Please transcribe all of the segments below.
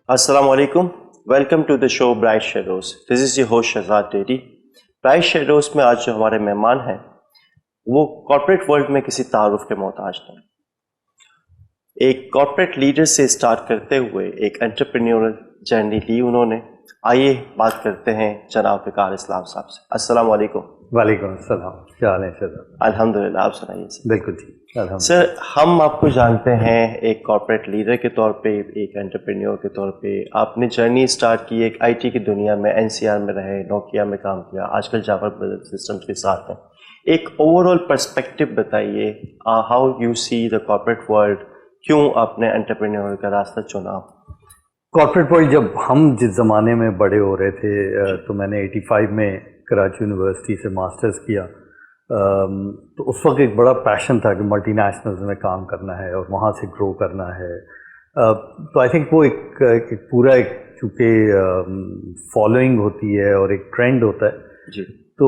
Assalamu alaikum. Welcome to the show Bright Shadows. This is your host Shahzad Dedi. Bright Shadows में आज जो हमारे मेहमान हैं वो कॉर्पोरेट वर्ल्ड में किसी तारुफ के मोहताज नहीं। एक कॉर्पोरेट लीडर से स्टार्ट करते हुए एक एंटरप्रेन्योरल जर्नी ली उन्होंने। आइए बात करते हैं जनाब विकार इस्लाम साहब से। अस्सलाम वालेकुम। वालेकुम अस्सलाम। क्या हाल है शहजाद? अल्हम्दुलिल्लाह, आप सुनाइए सर। बिल्कुल ठीक। सर, हम आपको जानते हैं एक कॉर्पोरेट लीडर के तौर पे, एक एंटरप्रेन्योर के तौर पे। आपने जर्नी स्टार्ट की एक आईटी की दुनिया में, एनसीआर में रहे, नोकिया में काम किया, आजकल जावा सिस्टम्स के साथ हैं। एक ओवरऑल पर्सपेक्टिव बताइए, how you see the corporate world, क्यों आपने एंटरप्रेन्योर का रास्ता चुना? कॉर्पोरेट वर्ल्ड, जब हम जिस ज़माने में बड़े हो रहे थे तो मैंने 85 में कराची यूनिवर्सिटी से मास्टर्स किया। तो उस वक्त एक बड़ा पैशन था कि मल्टी नेशनल्स में काम करना है और वहाँ से ग्रो करना है। तो आई थिंक वो एक पूरा चूँकि फॉलोइंग होती है और एक ट्रेंड होता है जी, तो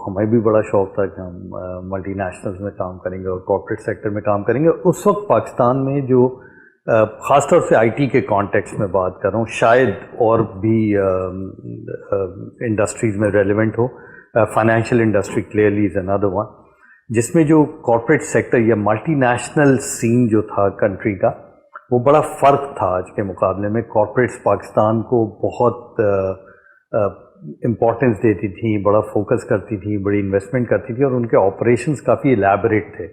हमें भी बड़ा शौक था कि हम मल्टी नेशनल्स में काम करेंगे और कॉर्पोरेट सेक्टर में काम करेंगे। उस वक्त पाकिस्तान में जो ख़ास तौर से आईटी के कॉन्टेक्स्ट में बात कर रहा हूँ, शायद और भी इंडस्ट्रीज़ में रेलेवेंट हो, financial industry clearly is another one, जिसमें जो कॉर्पोरेट सेक्टर या मल्टी नेशनल सीन जो था कंट्री का, वो बड़ा फ़र्क था आज के मुकाबले में। कॉर्पोरेट्स पाकिस्तान को बहुत इम्पोर्टेंस देती थी, बड़ा फोकस करती थी, बड़ी इन्वेस्टमेंट करती थी और उनके ऑपरेशंस काफ़ी एलैबोरेट थे।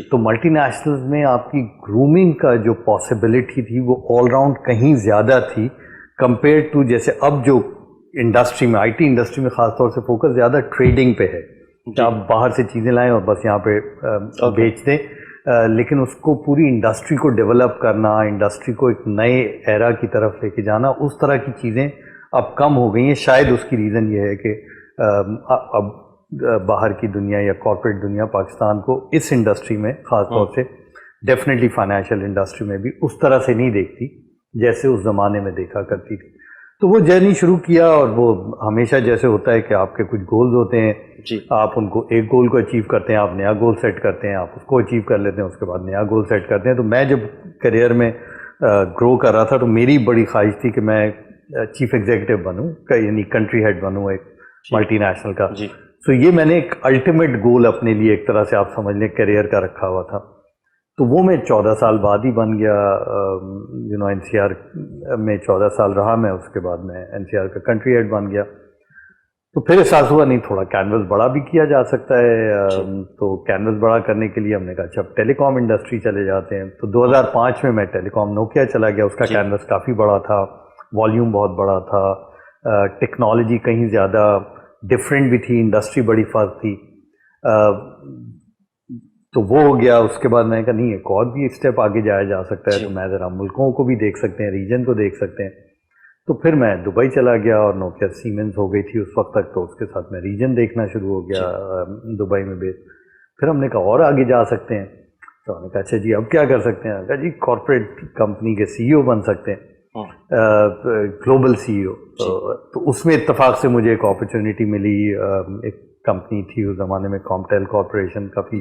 तो मल्टी नेशनल्स में आपकी ग्रूमिंग का जो पॉसिबिलिटी थी वो ऑल राउंड कहीं ज़्यादा थी कंपेयर टू जैसे अब जो इंडस्ट्री में, आईटी इंडस्ट्री में ख़ास तौर से फोकस ज़्यादा ट्रेडिंग पे है कि आप बाहर से चीज़ें लाएं और बस यहाँ पे बेच दें। लेकिन उसको पूरी इंडस्ट्री को डेवलप करना, इंडस्ट्री को एक नए एरा की तरफ लेके जाना, उस तरह की चीज़ें अब कम हो गई हैं। शायद उसकी रीज़न ये है कि अब बाहर की दुनिया या कॉर्पोरेट दुनिया पाकिस्तान को इस इंडस्ट्री में ख़ास तौर से, डेफिनेटली फाइनेंशियल इंडस्ट्री में भी उस तरह से नहीं देखती जैसे उस ज़माने में देखा करती थी। तो वो जर्नी शुरू किया और वो हमेशा जैसे होता है कि आपके कुछ गोल्स होते हैं जी, आप उनको, एक गोल को अचीव करते हैं, आप नया गोल सेट करते हैं, आप उसको अचीव कर लेते हैं, उसके बाद नया गोल सेट करते हैं। तो मैं जब करियर में ग्रो कर रहा था तो मेरी बड़ी ख्वाहिश थी कि मैं चीफ एग्जीक्यूटिव बनूं, यानी कंट्री हेड बनूं एक मल्टी नेशनल का। तो ये मैंने एक अल्टीमेट गोल अपने लिए एक तरह से आप समझ लें करियर का रखा हुआ था। तो वो मैं 14 साल बाद ही बन गया। एनसीआर में 14 साल रहा मैं, उसके बाद मैं एनसीआर का कंट्री हेड बन गया। तो फिर एहसास हुआ नहीं, थोड़ा कैनवस बड़ा भी किया जा सकता है। तो कैनवस बड़ा करने के लिए हमने कहा अच्छा टेलीकॉम इंडस्ट्री चले जाते हैं। तो 2005 में मैं टेलीकॉम नोकिया चला गया। उसका कैनवस काफ़ी बड़ा था, वॉल्यूम बहुत बड़ा था, टेक्नोलॉजी कहीं ज़्यादा डिफरेंट भी थी, इंडस्ट्री बड़ी फ़र्क थी। तो वो हो गया। उसके बाद मैंने कहा नहीं, एक और भी स्टेप आगे जाया जा सकता है, तो मैं ज़रा मुल्कों को भी देख सकते हैं, रीजन को देख सकते हैं। तो फिर मैं दुबई चला गया और नोकिया सीमेंस हो गई थी उस वक्त तक, तो उसके साथ मैं रीजन देखना शुरू हो गया दुबई में बेस। फिर हमने कहा और आगे जा सकते हैं। तो हमने कहा अच्छा जी अब क्या कर सकते हैं? कहा जी कॉर्पोरेट कंपनी के सीईओ बन सकते हैं, ग्लोबल सीईओ। तो उसमें इत्तेफाक से मुझे एक अपॉर्चुनिटी मिली। एक कंपनी थी उस ज़माने में, कॉम्पटेल कॉर्पोरेशन, काफ़ी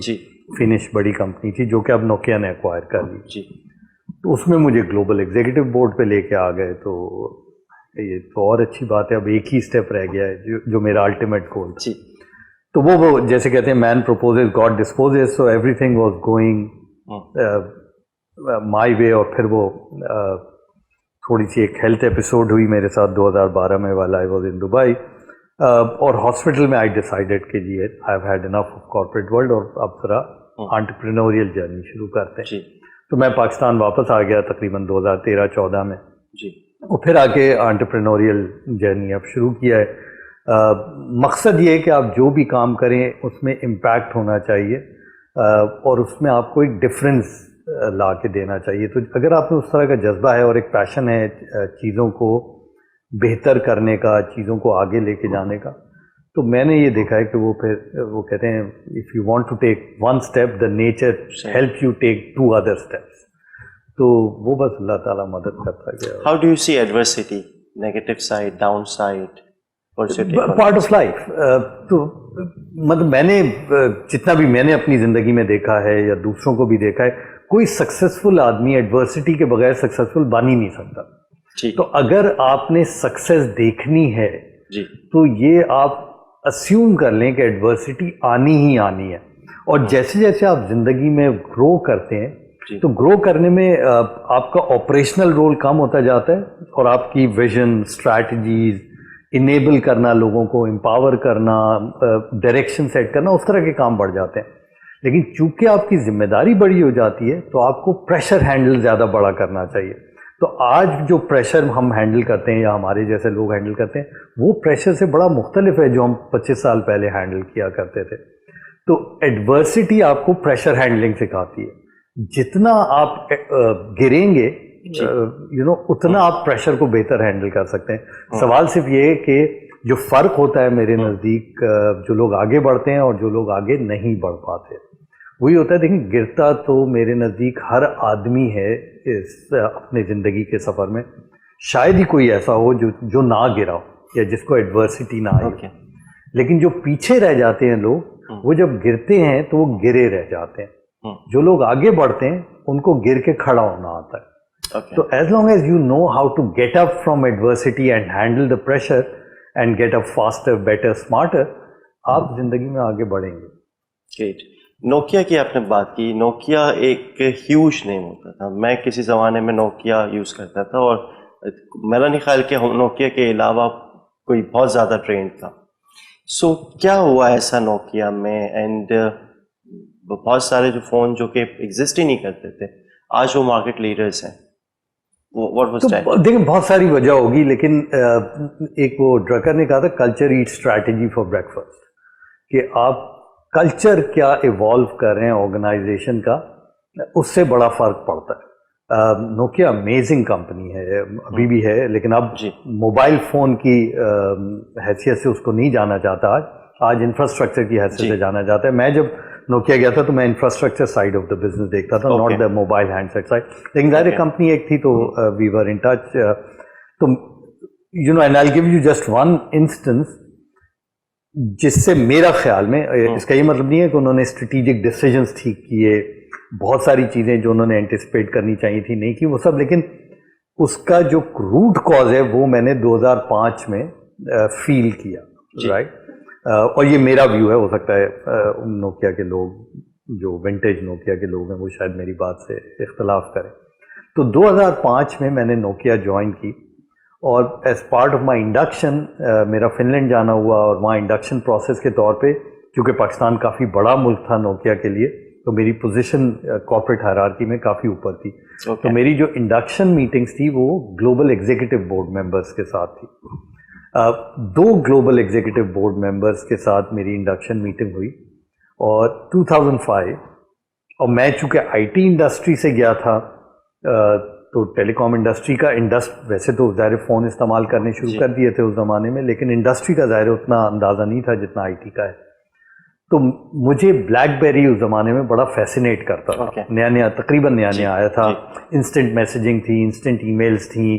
फिनिश बड़ी कंपनी थी जो कि अब नोकिया ने एक्वायर कर ली। तो उसमें मुझे ग्लोबल एग्जीक्यूटिव बोर्ड पे लेके आ गए। तो ये तो और अच्छी बात है, अब एक ही स्टेप रह गया है जो मेरा अल्टीमेट गोल था। तो वो जैसे कहते हैं man proposes God disposes, so everything was going my way. और फिर वो थोड़ी सी एक हेल्थ एपिसोड हुई मेरे साथ 2012 में, वाला आई वाज इन दुबई और हॉस्पिटल में। आई डिसाइडेड कि जी I have had enough of corporate world और अब जरा एंटरप्रेन्योरियल जर्नी शुरू करते हैं। तो मैं पाकिस्तान वापस आ गया तकरीबन 2013-14 में जी, और फिर आके एंटरप्रेन्योरियल जर्नी अब शुरू किया है। मकसद ये है कि आप जो भी काम करें उसमें इम्पैक्ट होना चाहिए और उसमें आपको एक डिफरेंस ला के देना चाहिए। तो अगर आप में उस तरह का जज्बा है और एक पैशन है चीज़ों को बेहतर करने का, चीज़ों को आगे लेके जाने का, तो मैंने ये देखा है कि वो कहते हैं if you want to take one step the nature help you take 2 other steps। तो वो बस अल्लाह ताला मदद करता गया। How do you see adversity, negative side, down side, part of life? तो मतलब मैंने जितना भी मैंने अपनी ज़िंदगी में देखा है या दूसरों को भी देखा है, कोई सक्सेसफुल आदमी एडवर्सिटी के बगैर सक्सेसफुल बन ही नहीं सकता। ٹھیک تو اگر آپ نے سکسیس دیکھنی ہے جی تو یہ آپ اسیوم کر لیں کہ ایڈورسٹی آنی ہی آنی ہے، اور جیسے جیسے آپ زندگی میں گرو کرتے ہیں جی تو گرو کرنے میں آپ کا آپریشنل رول کم ہوتا جاتا ہے، اور آپ کی ویژن، اسٹریٹجیز، انیبل کرنا، لوگوں کو امپاور کرنا، ڈائریکشن سیٹ کرنا، اس طرح کے کام بڑھ جاتے ہیں. لیکن چونکہ آپ کی ذمہ داری بڑی ہو جاتی ہے تو آپ کو پریشر ہینڈل زیادہ بڑا کرنا چاہیے. تو آج جو پریشر ہم ہینڈل کرتے ہیں یا ہمارے جیسے لوگ ہینڈل کرتے ہیں وہ پریشر سے بڑا مختلف ہے جو ہم 25 سال پہلے ہینڈل کیا کرتے تھے. تو ایڈورسٹی آپ کو پریشر ہینڈلنگ سکھاتی ہے. جتنا آپ گریں گے اتنا آپ پریشر کو بہتر ہینڈل کر سکتے ہیں. سوال صرف یہ ہے کہ جو فرق ہوتا ہے میرے نزدیک جو لوگ آگے بڑھتے ہیں اور جو لوگ آگے نہیں بڑھ پاتے وہی ہوتا ہے. دیکھیں گرتا تو میرے نزدیک ہر آدمی ہے اس اپنے زندگی کے سفر میں، شاید ہی کوئی ایسا ہو جو نہ گرا ہو یا جس کو ایڈورسٹی نہ آئی. لیکن جو پیچھے رہ جاتے ہیں لوگ، وہ جب گرتے ہیں تو وہ گرے رہ جاتے ہیں. جو لوگ آگے بڑھتے ہیں ان کو گر کے کھڑا ہونا آتا ہے. تو as long as you know how to get up from adversity and handle the pressure and get up faster, better, smarter, آپ زندگی میں آگے بڑھیں گے. گریٹ. نوکیا کی آپ نے بات کی. نوکیا ایک ہیوج نیم ہوتا تھا. میں کسی زمانے میں نوکیا یوز کرتا تھا اور میرا نہیں خیال کہ نوکیا کے علاوہ کوئی بہت زیادہ ٹرینڈ تھا. سو کیا ہوا ایسا نوکیا میں؟ اینڈ بہت سارے جو فون جو کہ ایگزسٹ ہی نہیں کرتے تھے آج وہ مارکیٹ لیڈرز ہیں. What was that? دیکھیں بہت ساری وجہ ہوگی، لیکن ایک وہ ڈرکر نے کہا تھا culture eat strategy for breakfast, کہ آپ کلچر کیا ایوالو کر رہے ہیں آرگنائزیشن کا، اس سے بڑا فرق پڑتا ہے. نوکیا امیزنگ کمپنی ہے، ابھی بھی ہے، لیکن اب موبائل فون کی حیثیت سے اس کو نہیں جانا چاہتا. آج انفراسٹرکچر کی حیثیت سے جانا جاتا ہے. میں جب نوکیا گیا تھا تو میں infrastructure side of the business دیکھتا تھا، not the mobile handset side. لیکن ظاہر کمپنی ایک تھی تو وی ور ان ٹچ. تو and I gave you just one instance جس سے میرا خیال میں، اس کا یہ مطلب نہیں ہے کہ انہوں نے اسٹریٹجک ڈیسیجنس ٹھیک کیے، بہت ساری چیزیں جو انہوں نے اینٹیسپیٹ کرنی چاہیے تھی نہیں کی وہ سب، لیکن اس کا جو روٹ کاز ہے وہ میں نے 2005 میں فیل کیا. رائٹ. اور یہ میرا ویو ہے، ہو سکتا ہے نوکیا کے لوگ جو ونٹیج نوکیا کے لوگ ہیں وہ شاید میری بات سے اختلاف کریں. تو 2005 میں نے نوکیا جوائن کی، اور as part of my induction میرا فن لینڈ جانا ہوا، اور وہاں انڈکشن پروسیس کے طور پہ کیونکہ پاکستان کافی بڑا ملک تھا نوکیا کے لیے، تو میری پوزیشن کارپوریٹ ہائرارکی میں کافی اوپر تھی. تو میری جو انڈکشن میٹنگس تھی وہ گلوبل ایگزیکٹو بورڈ ممبرس کے ساتھ تھی. 2 گلوبل ایگزیکٹو بورڈ ممبرس کے ساتھ میری انڈکشن میٹنگ ہوئی، اور 2005. اور میں چونکہ آئی ٹی انڈسٹری سے گیا تھا تو ٹیلی کام انڈسٹری کا ویسے تو ظاہر فون استعمال کرنے شروع کر دیے تھے اس زمانے میں، لیکن انڈسٹری کا ظاہر اتنا اندازہ نہیں تھا جتنا آئی ٹی کا ہے. تو مجھے بلیک بیری اس زمانے میں بڑا فیسینیٹ کرتا تھا. نیا تقریباً نیا آیا تھا. انسٹنٹ میسیجنگ تھی، انسٹنٹ ای میلز تھیں،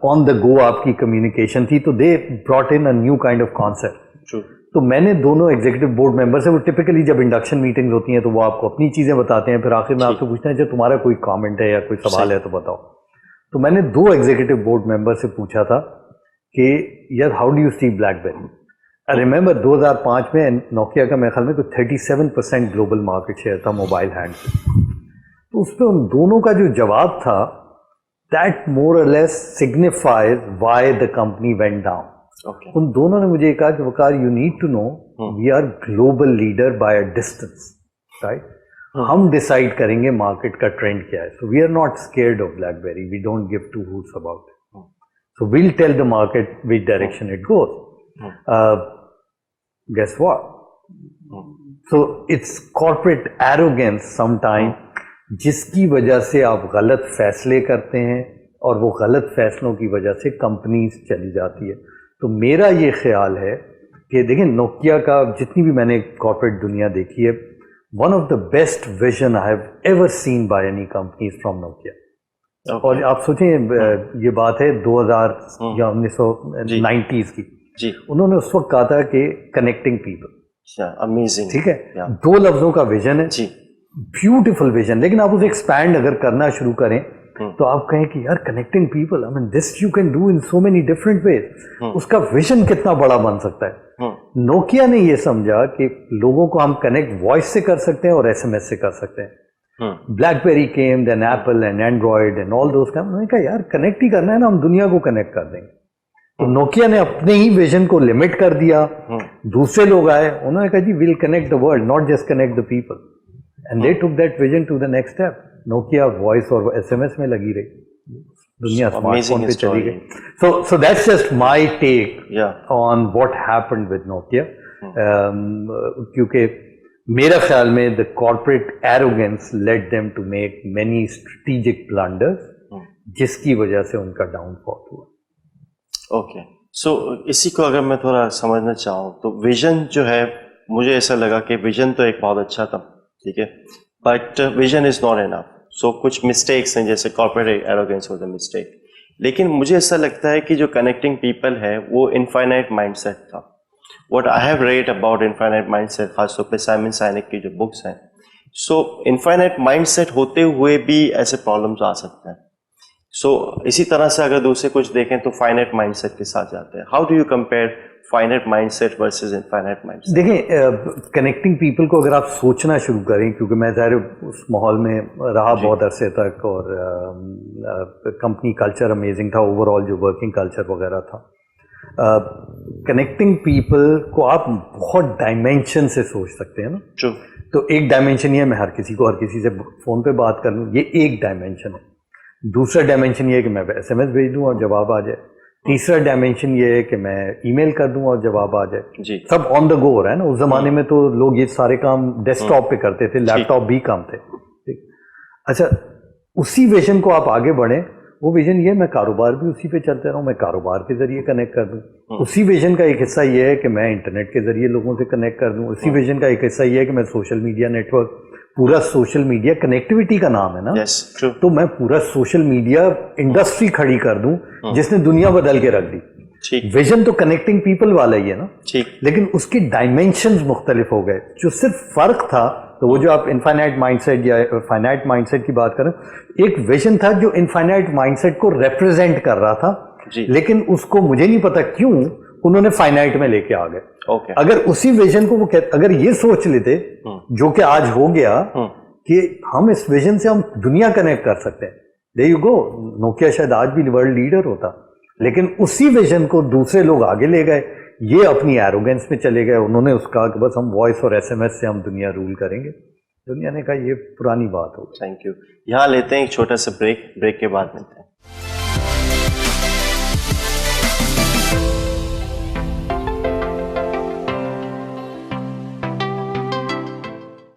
آن دا گو آپ کی کمیونیکیشن تھی. تو they brought in a new kind of concept. تو میں نے دونوں ایگزیکٹو بورڈ ممبر سے، وہ ٹپکلی جب انڈکشن میٹنگ ہوتی ہیں تو وہ آپ کو اپنی چیزیں بتاتے ہیں، پھر آخر میں آپ سے پوچھتے ہیں جو تمہارا کوئی کامنٹ ہے یا کوئی سوال ہے تو بتاؤ. تو میں نے 2 ایگزیکٹو بورڈ ممبر سے پوچھا تھا کہ یار how do you see BlackBerry. I remember 2005 میں نوکیا کا میرے خیال میں کوئی 37% گلوبل مارکیٹ شیئر تھا موبائل ہینڈ سے. تو اس پہ ان دونوں کا جو جواب تھا دیٹ مور اور less signifies why the company went down. ان دونوں نے مجھے کہا کہ Waqar you need to know we are global leader by a distance. Right. ہم ڈیسائیڈ کریں گے مارکیٹ کا ٹرینڈ کیا ہے. So we are not scared of BlackBerry, we don't give 2 hoots about it. So we'll tell the market which direction it goes. Guess what? So it's corporate arrogance sometime جس کی وجہ سے آپ غلط فیصلے کرتے ہیں، اور وہ غلط فیصلوں کی وجہ سے کمپنیز چلی جاتی ہے. تو میرا یہ خیال ہے کہ دیکھیں نوکیا کا جتنی بھی میں نے کارپوریٹ دنیا دیکھی ہے، one of the best vision I have ever seen by any companies from Nokia. اور آپ سوچیں یہ بات ہے 2000 یا 1990s کی. انہوں نے اس وقت کہا تھا کہ کنیکٹنگ پیپل. امیزنگ. ٹھیک ہے، 2 لفظوں کا ویژن ہے، بیوٹیفل ویژن. لیکن آپ اسے ایکسپینڈ اگر کرنا شروع کریں तो आप कहें कि यार connecting people, I mean this you can do in so many different ways, उसका विजन कितना बड़ा बन सकता है। नोकिया ने ये समझा कि लोगों को हम कनेक्ट वॉइस से कर सकते हैं और एसएमएस से कर सकते हैं। BlackBerry came, then Apple and Android and all those come. मैंने कहा यार कनेक्ट ही करना है ना, हम दुनिया को कनेक्ट कर देंगे। तो नोकिया ने अपने ही विजन को लिमिट कर दिया। दूसरे लोग आए, उन्होंने कहा जी will connect the world, not just connect the people, and they took that vision to the next step. Nokia voice और एसएमएस में लगी रही, दुनिया स्मार्टफोन पे चली गई। So that's just my take on what happened with Nokia, क्योंकि मेरा ख्याल में the corporate arrogance led them to make many strategic blunders, जिसकी वजह से उनका डाउनफॉल हुआ। ओके, सो इसी को अगर मैं थोड़ा समझना चाहूँ तो विजन जो है, मुझे ऐसा लगा कि विजन तो एक बहुत अच्छा था, ठीक है, but vision is not enough. So कुछ मिस्टेक्स हैं, जैसे corporate arrogance was a mistake, लेकिन मुझे ऐसा लगता है कि जो कनेक्टिंग पीपल है वो इनफाइनाइट माइंडसेट था। What I have read about infinite mindset, खासतौर पे साइमन साइनेक की जो बुक्स हैं, सो इनफाइनाइट माइंडसेट होते हुए भी ऐसे प्रॉब्लम्स आ सकते हैं। सो इसी तरह से अगर दूसरे कुछ देखें तो फाइनाइट माइंडसेट के साथ जाते हैं। How do you compare finite mindset versus infinite mindset? देखें, कनेक्टिंग पीपल को अगर आप सोचना शुरू करें, क्योंकि मैं ज़ाहिर उस माहौल में रहा बहुत अरसे तक, और कंपनी कल्चर अमेजिंग था, ओवरऑल जो वर्किंग कल्चर वगैरह था। कनेक्टिंग पीपल को आप बहुत डायमेंशन से सोच सकते हैं ना। True. तो एक डायमेंशन ये है, मैं हर किसी से फ़ोन पे बात कर लूँ, ये एक डायमेंशन है। दूसरा डायमेंशन ये है कि मैं एसएमएस भेज दूं और जवाब आ जाए। तीसरा डायमेंशन ये है कि मैं ईमेल कर दूं और जवाब आ जाए। जी। सब ऑन द गो हो रहा है ना। उस जमाने में तो लोग ये सारे काम डेस्कटॉप पे करते थे, लैपटॉप भी कम थे। ठीक, अच्छा, उसी विजन को आप आगे बढ़े। वो विजन ये, मैं कारोबार भी उसी पे चलते रहूं, मैं कारोबार के जरिए कनेक्ट कर दूं। उसी विजन का एक हिस्सा ये है कि मैं इंटरनेट के जरिए लोगों से कनेक्ट कर दूं। उसी विजन का एक हिस्सा ये है कि मैं सोशल मीडिया नेटवर्क, पूरा सोशल मीडिया कनेक्टिविटी का नाम है ना। yes, true. तो मैं पूरा सोशल मीडिया इंडस्ट्री खड़ी कर दूं जिसने दुनिया बदल के रख दी। ठीक, विजन तो कनेक्टिंग पीपल वाला ही है ना। ठीक, लेकिन उसके डायमेंशंस मुख्तलिफ हो गए। जो सिर्फ फर्क था, तो वो जो आप इनफाइनाइट माइंडसेट या फाइनाइट माइंडसेट की बात करें, एक विजन था जो इनफाइनाइट माइंडसेट को रिप्रेजेंट कर रहा था, लेकिन उसको मुझे नहीं पता क्यों उन्होंने फाइनाइट में लेके आ गए। okay. अगर उसी विजन को वो अगर ये सोच लेते, जो कि आज हो गया, कि हम इस विजन से हम दुनिया कनेक्ट कर सकते हैं, देयर यू गो, नोकिया शायद आज भी वर्ल्ड लीडर होता। लेकिन उसी विजन को दूसरे लोग आगे ले गए, ये अपनी एरोगेंस में चले गए। उन्होंने उसका कि बस हम वॉइस और एसएमएस से हम दुनिया रूल करेंगे। दुनिया ने कहा ये पुरानी बात हो। Thank you. यहाँ लेते हैं एक छोटा सा ब्रेक के बाद मिलते हैं।